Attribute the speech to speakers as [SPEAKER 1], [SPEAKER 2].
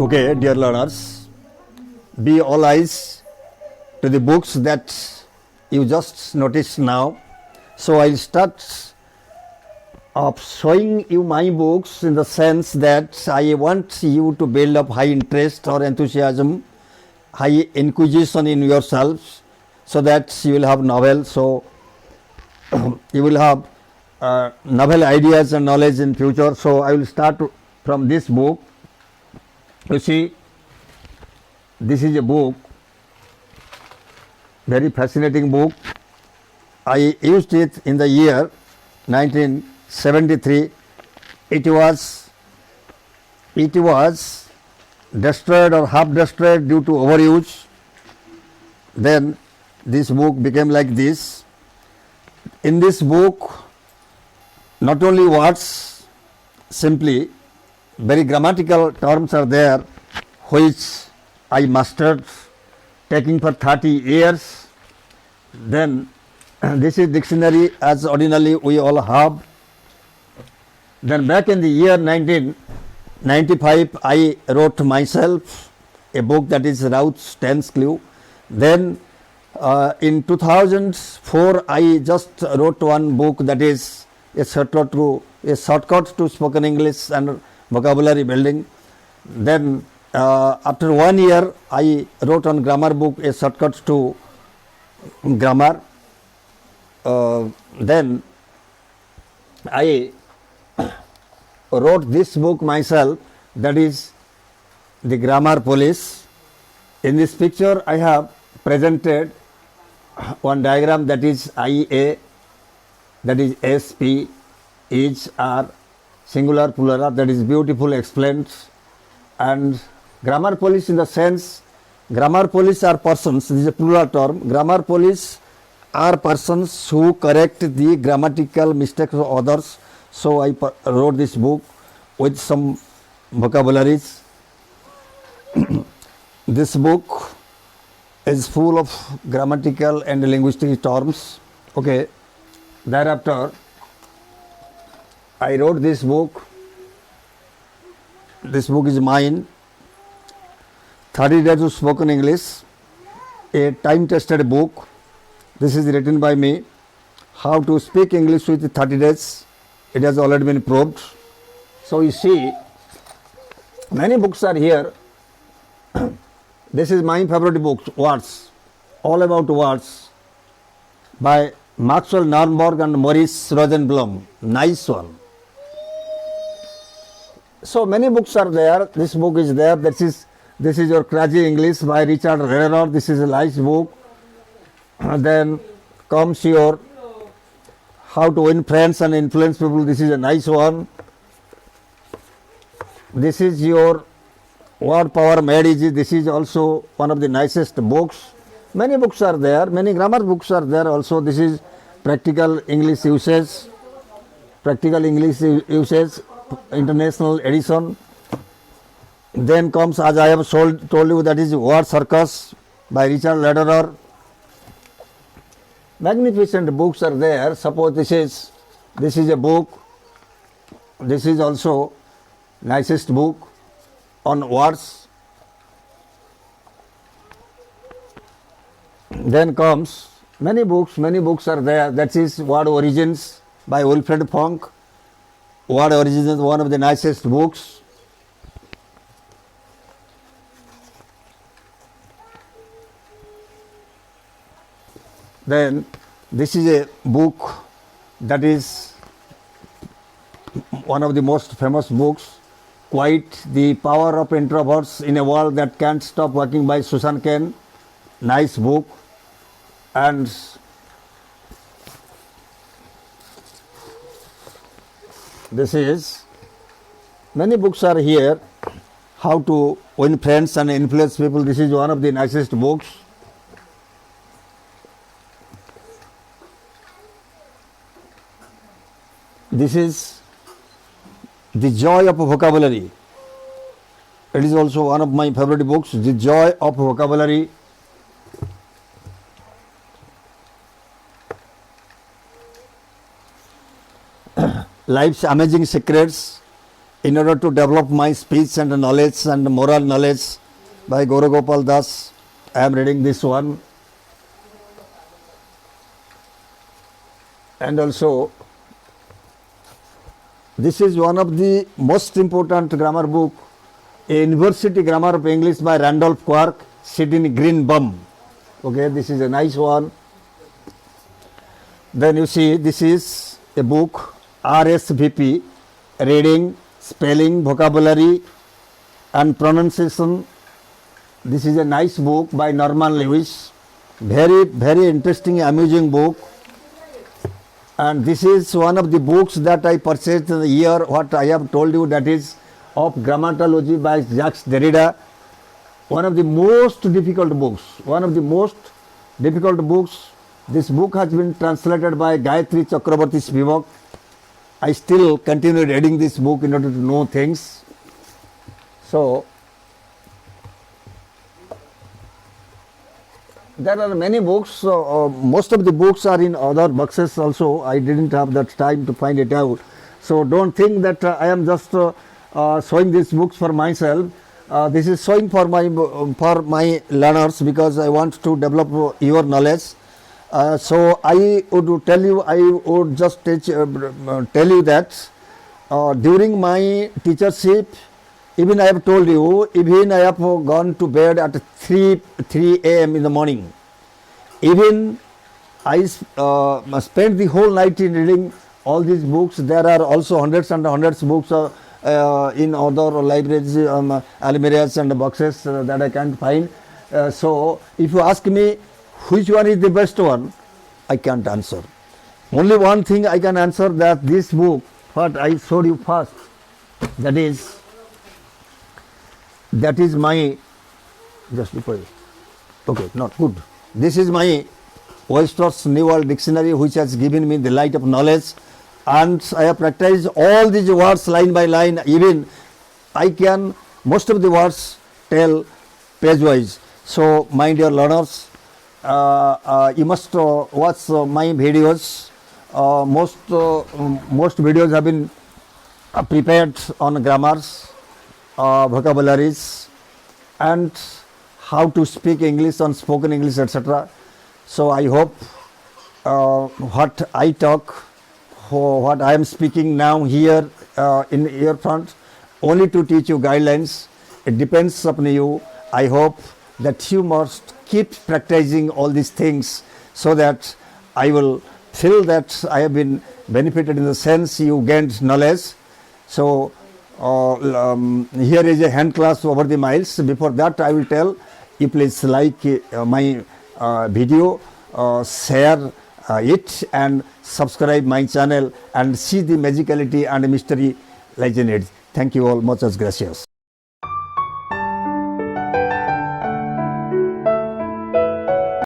[SPEAKER 1] Okay, dear learners, be all eyes to the books that you just noticed now. So I'll start of showing you my books in the sense that I want you to build up high interest or enthusiasm, high inquisition in yourselves, so that you will have novel. So you will have novel ideas and knowledge in future. So I will start from this book. You see, this is a book, very fascinating book. I used it in the year 1973. It was destroyed or half destroyed due to overuse. Then this book became like this. In this book, not only words, simply very grammatical terms are there, which I mastered, taking for 30 years. Then this is dictionary as ordinarily we all have. Then back in the year 1995, I wrote myself a book that is Routh's Tense Clue. Then in 2004, I just wrote one book that is a shortcut to spoken English and vocabulary building. Then after 1 year, I wrote on grammar book a shortcut to grammar. Then I wrote this book myself, that is the Grammar Police. In this picture, I have presented one diagram, that is IA, that is SP, is, are, singular, plural, that is beautiful, explained. And grammar police in the sense, grammar police are persons, this is a plural term. Grammar police are persons who correct the grammatical mistakes of others. So I wrote this book with some vocabularies. This book is full of grammatical and linguistic terms. Okay. Thereafter, I wrote this book. This book is mine, 30 Days of Spoken English, a time-tested book. This is written by me. How to speak English with 30 days. It has already been proved. So you see, many books are here. This is my favorite book, Words, all about words, by Maxwell Nurnberg and Maurice Rosenblum. Nice one. So many books are there. This book is there. This is your Crazy English by Richard Rohr. This is a nice book. Then comes your How to Win Friends and Influence People. This is a nice one. This is your Word Power Made Easy. This is also one of the nicest books. Many books are there. Many grammar books are there also. This is Practical English Usage. Practical English Usage, International Edition. Then comes, as I have told you, that is Word Circus by Richard Lederer. Magnificent books are there. Suppose this is a book. This is also nicest book on words. Then comes many books are there. That is Word Origins by Wilfred Funk. Word Origins is one of the nicest books. Then this is a book that is one of the most famous books, Quite the Power of Introverts in a World That Can't Stop Working by Susan Cain. Nice book. And this is, many books are here. How to Win Friends and Influence People. This is one of the nicest books. This is The Joy of Vocabulary. It is also one of my favorite books, The Joy of Vocabulary. Life's Amazing Secrets in order to develop my speech and knowledge and moral knowledge by Gauragopal Das. I am reading this one. And also, this is one of the most important grammar book, a University Grammar of English by Randolph Quark, Sydney Greenbaum. Okay, this is a nice one. Then you see, this is a book, RSVP, Reading, Spelling, Vocabulary and Pronunciation. This is a nice book by Norman Lewis. Very, very interesting, amusing book. And this is one of the books that I purchased in the year, what I have told you, that is of Grammatology by Jacques Derrida. One of the most difficult books. One of the most difficult books. This book has been translated by Gayatri Chakrabarti Spivak. I still continue reading this book in order to know things. So, there are many books. Most of the books are in other boxes also. I didn't have that time to find it out. So, don't think that I am just showing these books for myself. This is showing for my learners, because I want to develop your knowledge. So I would tell you, I would just tell you that during my teachership, even I have told you, even I have gone to bed at 3 a.m. in the morning. Even I spent the whole night in reading all these books. There are also hundreds and hundreds of books in other libraries, almirahs and boxes that I can't find. So if you ask me which one is the best one, I can't answer. Only one thing I can answer, that this book, what I showed you first, that is my, just before, okay, not good. This is my Webster's New World Dictionary, which has given me the light of knowledge, and I have practiced all these words line by line. Even I can most of the words tell page wise. So my dear learners, you must watch my videos. Most videos have been prepared on grammars, vocabularies, and how to speak English, on spoken English, etc. So I hope what I talk, what I am speaking now here in your front, only to teach you guidelines. It depends upon you. I hope that you must keep practicing all these things, so that I will feel that I have been benefited in the sense you gained knowledge. So here is a hand class over the miles. Before that, I will tell you, please like my video, share it, and subscribe my channel, and see the magicality and mystery lies in it. Thank you all. Muchas gracias.